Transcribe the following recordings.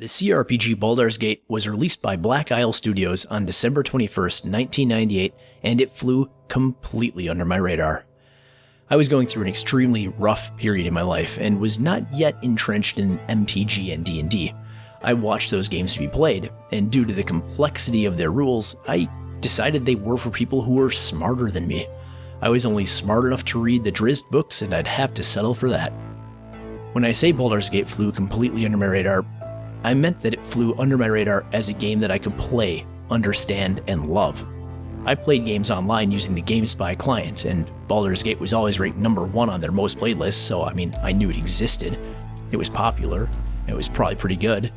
The CRPG Baldur's Gate was released by Black Isle Studios on December 21st, 1998, and it flew completely under my radar. I was going through an extremely rough period in my life and was not yet entrenched in MTG and D&D. I watched those games be played, and due to the complexity of their rules, I decided they were for people who were smarter than me. I was only smart enough to read the Drizzt books, and I'd have to settle for that. When I say Baldur's Gate flew completely under my radar, I meant that it flew under my radar as a game that I could play, understand, and love. I played games online using the GameSpy client, and Baldur's Gate was always ranked number 1 on their most played list, so I knew it existed. It was popular, and it was probably pretty good.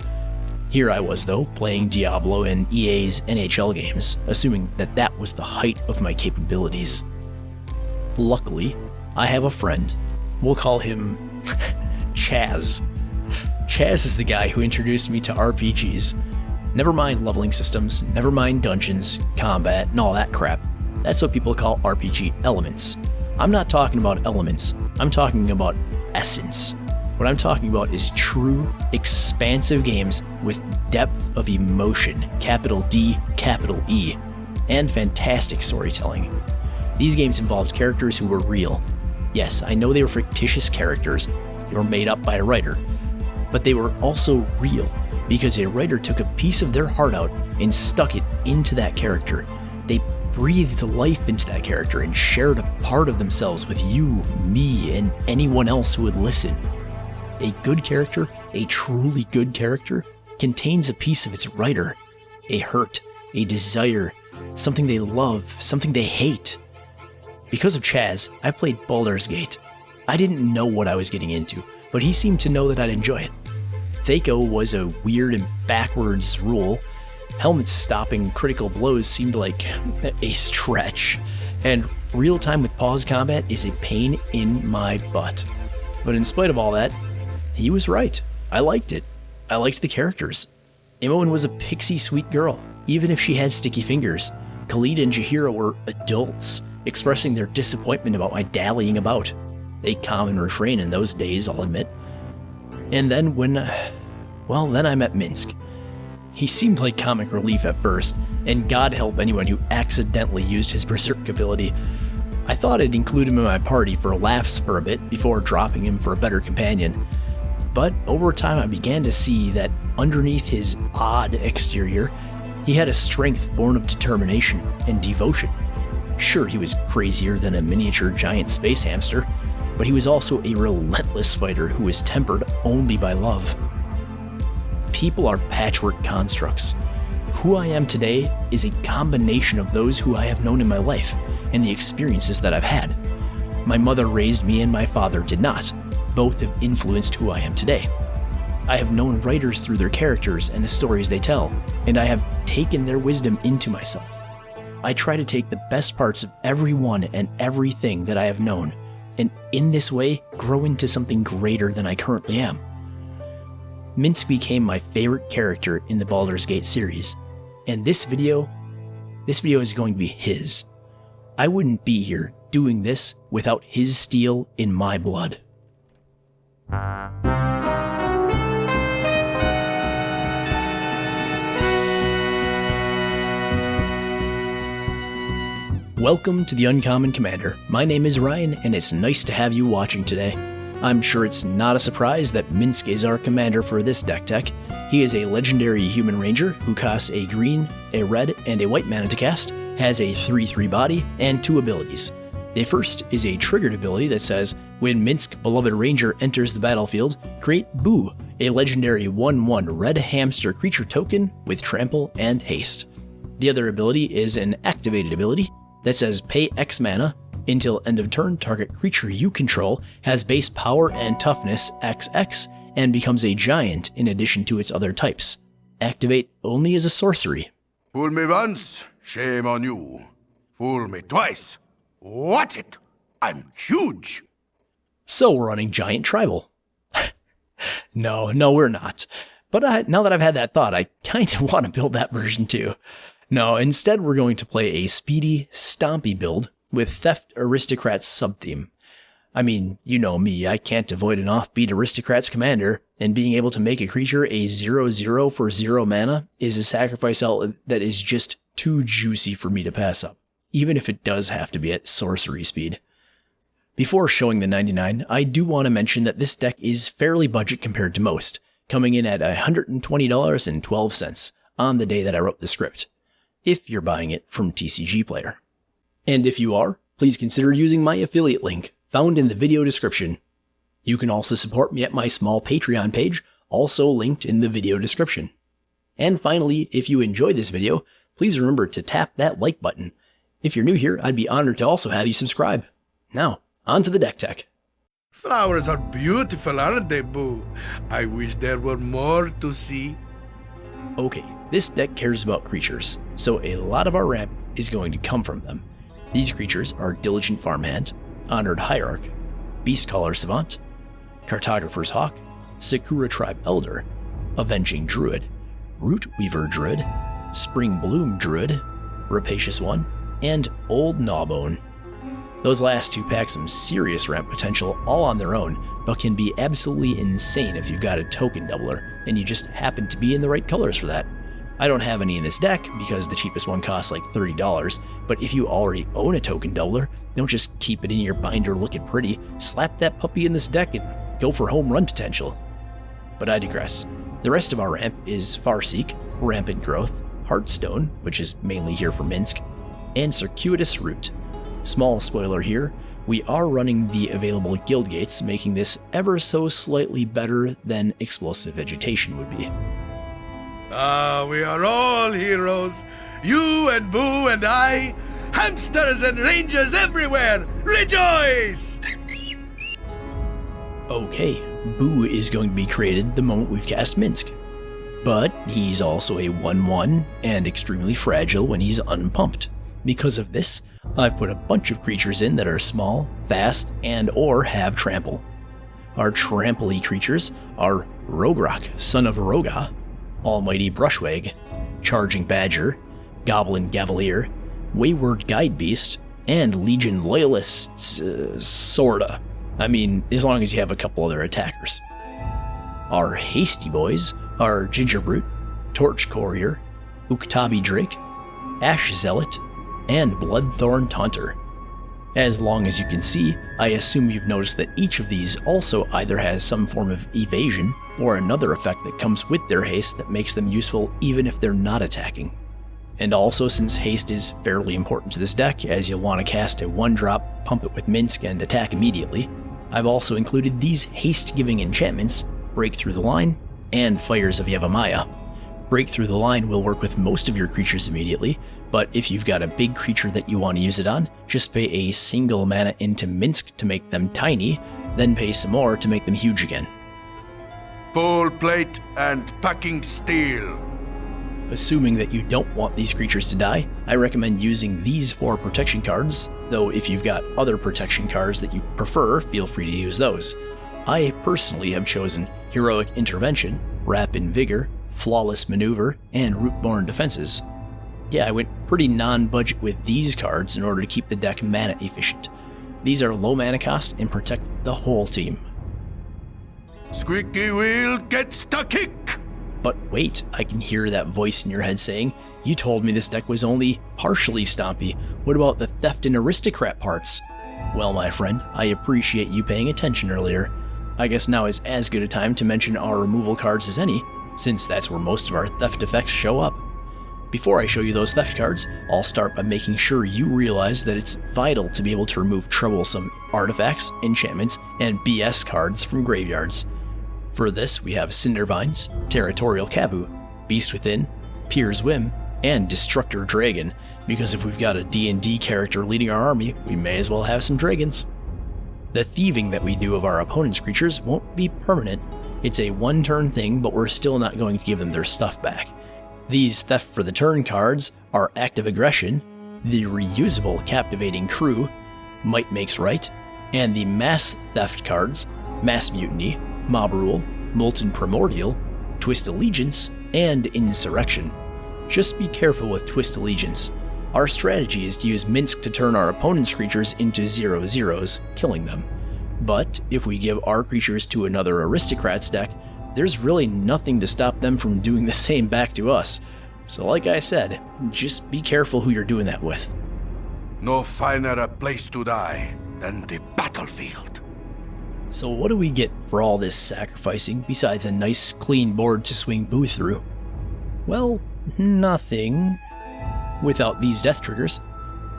Here I was, though, playing Diablo and EA's NHL games, assuming that that was the height of my capabilities. Luckily, I have a friend. We'll call him Chaz. Chaz is the guy who introduced me to RPGs. Never mind leveling systems, never mind dungeons, combat, and all that crap. That's what people call RPG elements. I'm not talking about elements, I'm talking about essence. What I'm talking about is true, expansive games with depth of emotion, capital D, capital E, and fantastic storytelling. These games involved characters who were real. Yes, I know they were fictitious characters, they were made up by a writer, but they were also real because a writer took a piece of their heart out and stuck it into that character. They breathed life into that character and shared a part of themselves with you, me, and anyone else who would listen. A good character, a truly good character, contains a piece of its writer, a hurt, a desire, something they love, something they hate. Because of Chaz, I played Baldur's Gate. I didn't know what I was getting into, but he seemed to know that I'd enjoy it. Thaco was a weird and backwards rule. Helmets stopping critical blows seemed like a stretch, and real-time with pause combat is a pain in my butt. But in spite of all that, he was right. I liked it. I liked the characters. Imoen was a pixie sweet girl, even if she had sticky fingers. Khalid and Jaheira were adults, expressing their disappointment about my dallying about. A common refrain in those days, I'll admit. And then then I met Minsc. He seemed like comic relief at first, and God help anyone who accidentally used his berserk ability. I thought I'd include him in my party for laughs for a bit before dropping him for a better companion. But over time I began to see that underneath his odd exterior, he had a strength born of determination and devotion. Sure, he was crazier than a miniature giant space hamster, but he was also a relentless fighter who was tempered only by love. People are patchwork constructs. Who I am today is a combination of those who I have known in my life and the experiences that I've had. My mother raised me and my father did not. Both have influenced who I am today. I have known writers through their characters and the stories they tell, and I have taken their wisdom into myself. I try to take the best parts of everyone and everything that I have known, and in this way grow into something greater than I currently am. Minsc became my favorite character in the Baldur's Gate series, and this video is going to be his. I wouldn't be here doing this without his steel in my blood. Welcome to the Uncommon Commander. My name is Ryan, and it's nice to have you watching today. I'm sure it's not a surprise that Minsc is our commander for this deck tech. He is a legendary human ranger who costs a green, a red, and a white mana to cast, has a 3/3 body, and 2 abilities. The first is a triggered ability that says, when Minsc Beloved Ranger enters the battlefield, create Boo, a legendary 1/1 red hamster creature token with trample and haste. The other ability is an activated ability that says pay X mana. Until end of turn, target creature you control has base power and toughness XX and becomes a giant in addition to its other types. Activate only as a sorcery. Fool me once, shame on you. Fool me twice. Watch it! I'm huge! So we're running Giant Tribal. No, we're not. But now that I've had that thought, I kind of want to build that version too. No, instead we're going to play a speedy, stompy build with Theft Aristocrats subtheme. I mean, you know me, I can't avoid an offbeat Aristocrats commander, and being able to make a creature a 0/0 for 0 mana is a sacrifice element that is just too juicy for me to pass up, even if it does have to be at sorcery speed. Before showing the 99, I do want to mention that this deck is fairly budget compared to most, coming in at $120.12 on the day that I wrote the script, if you're buying it from TCG Player. And if you are, please consider using my affiliate link, found in the video description. You can also support me at my small Patreon page, also linked in the video description. And finally, if you enjoyed this video, please remember to tap that like button. If you're new here, I'd be honored to also have you subscribe. Now, on to the deck tech. Flowers are beautiful, aren't they, Boo? I wish there were more to see. Okay, this deck cares about creatures, so a lot of our ramp is going to come from them. These creatures are Diligent Farmhand, Honored Hierarch, Beastcaller Savant, Cartographer's Hawk, Sakura Tribe Elder, Avenging Druid, Root Weaver Druid, Spring Bloom Druid, Rapacious One, and Old Gnawbone. Those last two pack some serious ramp potential all on their own, but can be absolutely insane if you've got a token doubler, and you just happen to be in the right colors for that. I don't have any in this deck because the cheapest one costs like $30, but if you already own a token doubler, don't just keep it in your binder looking pretty, slap that puppy in this deck and go for home run potential. But I digress. The rest of our ramp is Farseek, Rampant Growth, Heartstone, which is mainly here for Minsc, and Circuitous Root. Small spoiler here, we are running the available guild gates, making this ever so slightly better than Explosive Vegetation would be. We are all heroes. You and Boo and I. Hamsters and rangers everywhere. Rejoice! Okay, Boo is going to be created the moment we've cast Minsc. But he's also a 1/1 and extremely fragile when he's unpumped. Because of this, I've put a bunch of creatures in that are small, fast, and or have trample. Our trample-y creatures are Rogrok, Son of Roga, Almighty Brushwag, Charging Badger, Goblin Gavalier, Wayward Guide Beast, and Legion Loyalists, sorta. I mean, as long as you have a couple other attackers. Our hasty boys are Gingerbrute, Torch Courier, Uktabi Drake, Ash Zealot, and Bloodthorn Taunter. As long as you can see, I assume you've noticed that each of these also either has some form of evasion or another effect that comes with their haste that makes them useful even if they're not attacking. And also, since haste is fairly important to this deck, as you'll want to cast a 1-drop, pump it with Minsc, and attack immediately, I've also included these haste-giving enchantments, Break Through the Line, and Fires of Yavimaya. Break Through the Line will work with most of your creatures immediately, but if you've got a big creature that you want to use it on, just pay a single mana into Minsc to make them tiny, then pay some more to make them huge again. Full plate and packing steel. Assuming that you don't want these creatures to die, I recommend using these 4 protection cards, though if you've got other protection cards that you prefer, feel free to use those. I personally have chosen Heroic Intervention, Rapid Vigor, Flawless Maneuver, and Rootborn Defenses. Yeah, I went pretty non-budget with these cards in order to keep the deck mana efficient. These are low mana cost and protect the whole team. Squeaky wheel gets the kick! But wait, I can hear that voice in your head saying, you told me this deck was only partially stompy. What about the theft and aristocrat parts? Well, my friend, I appreciate you paying attention earlier. I guess now is as good a time to mention our removal cards as any, since that's where most of our theft effects show up. Before I show you those theft cards, I'll start by making sure you realize that it's vital to be able to remove troublesome artifacts, enchantments, and BS cards from graveyards. For this, we have Cindervines, Territorial Kabu, Beast Within, Pier's Whim, and Destructor Dragon, because if we've got a D&D character leading our army, we may as well have some dragons. The thieving that we do of our opponent's creatures won't be permanent. It's a one-turn thing, but we're still not going to give them their stuff back. These Theft for the Turn cards are Active Aggression, the reusable Captivating Crew, Might Makes Right, and the Mass Theft cards, Mass Mutiny, Mob Rule, Molten Primordial, Twist Allegiance, and Insurrection. Just be careful with Twist Allegiance. Our strategy is to use Minsc to turn our opponent's creatures into 0/0s, killing them. But if we give our creatures to another Aristocrats deck, there's really nothing to stop them from doing the same back to us. So like I said, just be careful who you're doing that with. No finer a place to die than the battlefield. So what do we get for all this sacrificing besides a nice clean board to swing Boo through? Well, nothing. Without these death triggers.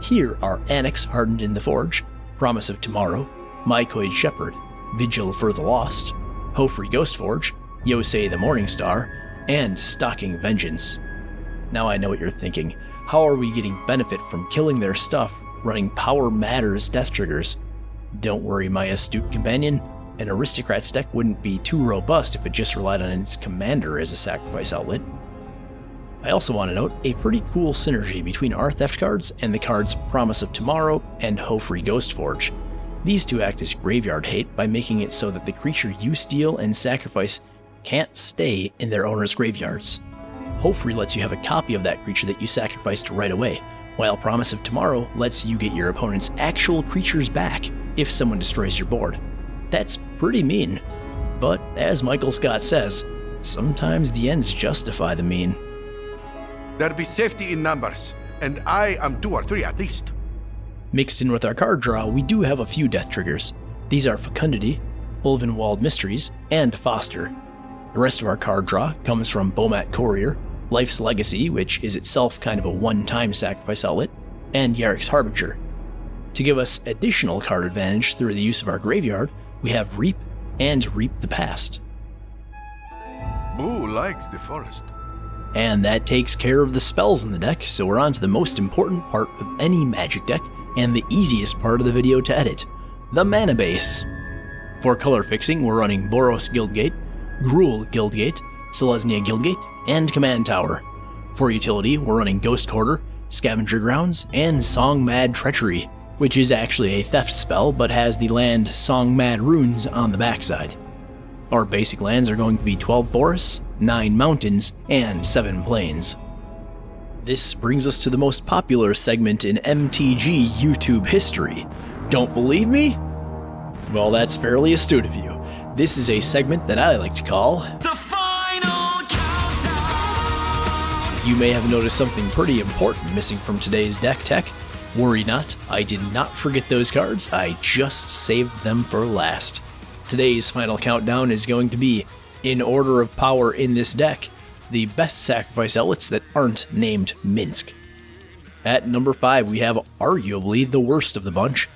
Here are Annex Hardened in the Forge, Promise of Tomorrow, Mycoid Shepherd, Vigil for the Lost, Hofri Ghostforge, Yosei the Morning Star, and Stalking Vengeance. Now I know what you're thinking. How are we getting benefit from killing their stuff running Power Matters death triggers? Don't worry, my astute companion. An Aristocrats deck wouldn't be too robust if it just relied on its commander as a sacrifice outlet. I also want to note a pretty cool synergy between our theft cards and the cards Promise of Tomorrow and Hofri Ghostforge. These two act as graveyard hate by making it so that the creature you steal and sacrifice can't stay in their owner's graveyards. Hofri lets you have a copy of that creature that you sacrificed right away, while Promise of Tomorrow lets you get your opponent's actual creatures back if someone destroys your board. That's pretty mean, but as Michael Scott says, sometimes the ends justify the mean. There be safety in numbers, and I am 2 or 3 at least. Mixed in with our card draw, we do have a few death triggers. These are Fecundity, Ulvenwald Mysteries, and Foster. The rest of our card draw comes from Bomat Courier, Life's Legacy, which is itself kind of a one-time sacrifice outlet, and Yarrick's Harbinger. To give us additional card advantage through the use of our graveyard, we have Reap and Reap the Past. Boo likes the forest. And that takes care of the spells in the deck, so we're on to the most important part of any Magic deck, and the easiest part of the video to edit, the mana base. For color fixing, we're running Boros Guildgate, Gruul Guildgate, Selesnya Guildgate, and Command Tower. For utility, we're running Ghost Quarter, Scavenger Grounds, and Song Mad Treachery, which is actually a theft spell but has the land Song Mad Runes on the backside. Our basic lands are going to be 12 forests, 9 mountains, and 7 plains. This brings us to the most popular segment in MTG YouTube history. Don't believe me? Well, that's fairly astute of you. This is a segment that I like to call The Final Countdown! You may have noticed something pretty important missing from today's deck tech. Worry not, I did not forget those cards, I just saved them for last. Today's final countdown is going to be, in order of power in this deck, the best sacrifice outlets that aren't named Minsc. At number 5 we have arguably the worst of the bunch.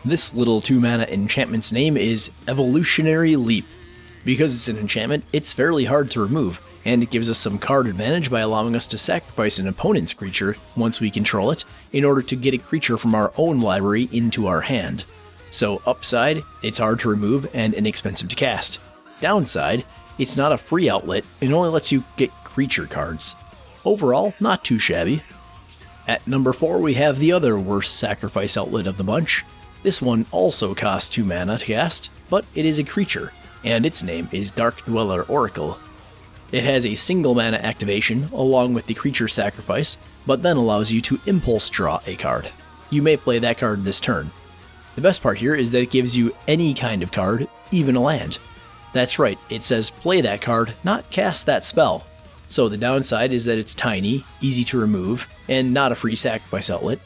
This little 2-mana enchantment's name is Evolutionary Leap. Because it's an enchantment, it's fairly hard to remove, and it gives us some card advantage by allowing us to sacrifice an opponent's creature once we control it, in order to get a creature from our own library into our hand. So upside, it's hard to remove and inexpensive to cast. Downside, it's not a free outlet and only lets you get creature cards. Overall, not too shabby. At number 4 we have the other worst sacrifice outlet of the bunch. This one also costs 2 mana to cast, but it is a creature, and its name is Dark Dweller Oracle. It has a single mana activation along with the creature sacrifice, but then allows you to impulse draw a card. You may play that card this turn. The best part here is that it gives you any kind of card, even a land. That's right, it says play that card, not cast that spell. So the downside is that it's tiny, easy to remove, and not a free sacrifice outlet,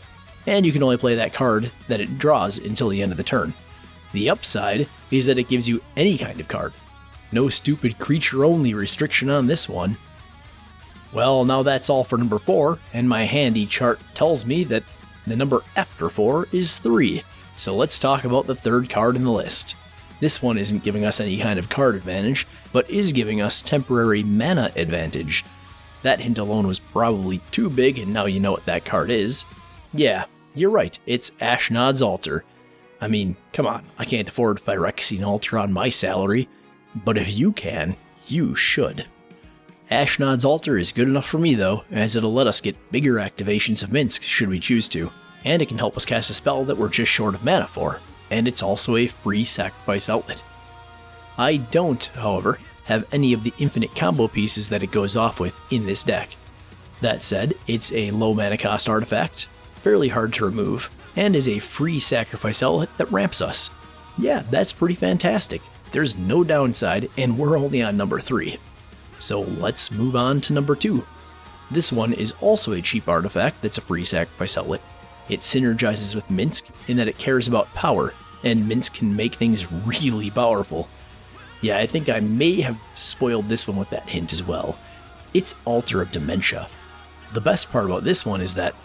and you can only play that card that it draws until the end of the turn. The upside is that it gives you any kind of card. No stupid creature-only restriction on this one. Well, now that's all for number 4, and my handy chart tells me that the number after 4 is 3. So let's talk about the third card in the list. This one isn't giving us any kind of card advantage, but is giving us temporary mana advantage. That hint alone was probably too big, and now you know what that card is. Yeah, you're right, it's Ashnod's Altar. I mean, come on, I can't afford Phyrexian Altar on my salary, but if you can, you should. Ashnod's Altar is good enough for me though, as it'll let us get bigger activations of Minsc should we choose to. And it can help us cast a spell that we're just short of mana for, and it's also a free sacrifice outlet. I don't, however, have any of the infinite combo pieces that it goes off with in this deck. That said, it's a low mana cost artifact, fairly hard to remove, and is a free sacrifice outlet that ramps us. Yeah, that's pretty fantastic. there's no downside, and we're only on number 3. So let's move on to number 2. This one is also a cheap artifact that's a free sacrifice outlet. It synergizes with Minsc in that it cares about power, and Minsc can make things really powerful. Yeah, I think I may have spoiled this one with that hint as well. It's Altar of Dementia. The best part about this one is that,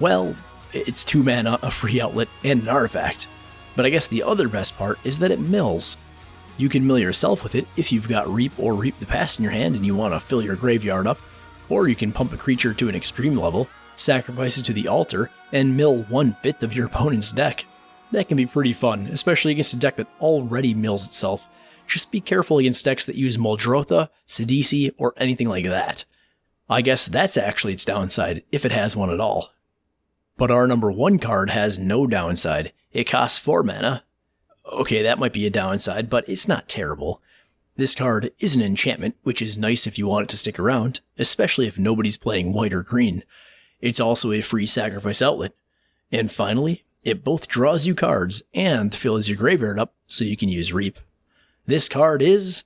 well, it's 2 mana, a free outlet, and an artifact. But I guess the other best part is that it mills. You can mill yourself with it if you've got Reap or Reap the Past in your hand and you want to fill your graveyard up, or you can pump a creature to an extreme level, sacrifice it to the altar, and mill 1/5 of your opponent's deck. That can be pretty fun, especially against a deck that already mills itself. Just be careful against decks that use Muldrotha, Sidisi, or anything like that. I guess that's actually its downside, if it has one at all. But our number 1 card has no downside. It costs 4 mana. Okay, that might be a downside, but it's not terrible. This card is an enchantment, which is nice if you want it to stick around, especially if nobody's playing white or green. It's also a free sacrifice outlet. And finally, it both draws you cards and fills your graveyard up so you can use Reap. This card is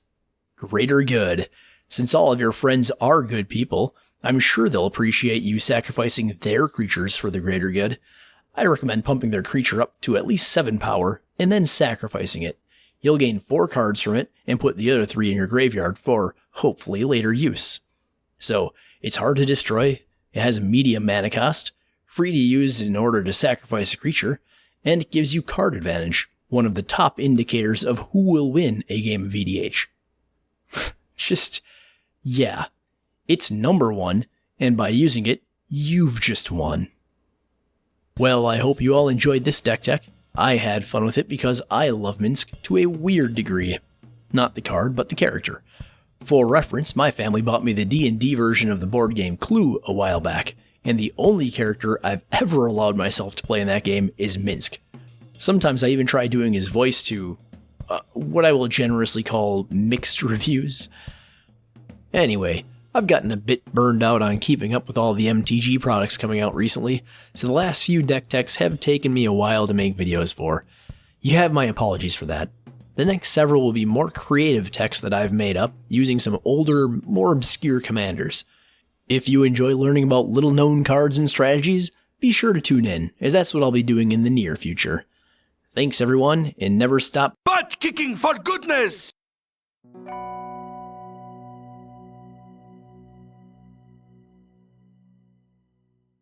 Greater Good. Since all of your friends are good people, I'm sure they'll appreciate you sacrificing their creatures for the greater good. I recommend pumping their creature up to at least 7 power and then sacrificing it. You'll gain 4 cards from it and put the other 3 in your graveyard for, hopefully, later use. So, it's hard to destroy, it has a medium mana cost, free to use in order to sacrifice a creature, and it gives you card advantage, one of the top indicators of who will win a game of EDH. Yeah, it's number 1, and by using it, you've just won. Well, I hope you all enjoyed this deck tech. I had fun with it because I love Minsc to a weird degree. Not the card, but the character. For reference, my family bought me the D&D version of the board game Clue a while back, and the only character I've ever allowed myself to play in that game is Minsc. Sometimes I even try doing his voice to what I will generously call mixed reviews. Anyway, I've gotten a bit burned out on keeping up with all the MTG products coming out recently, so the last few deck techs have taken me a while to make videos for. You have my apologies for that. The next several will be more creative techs that I've made up, using some older, more obscure commanders. If you enjoy learning about little-known cards and strategies, be sure to tune in, as that's what I'll be doing in the near future. Thanks everyone, and never stop butt kicking for goodness!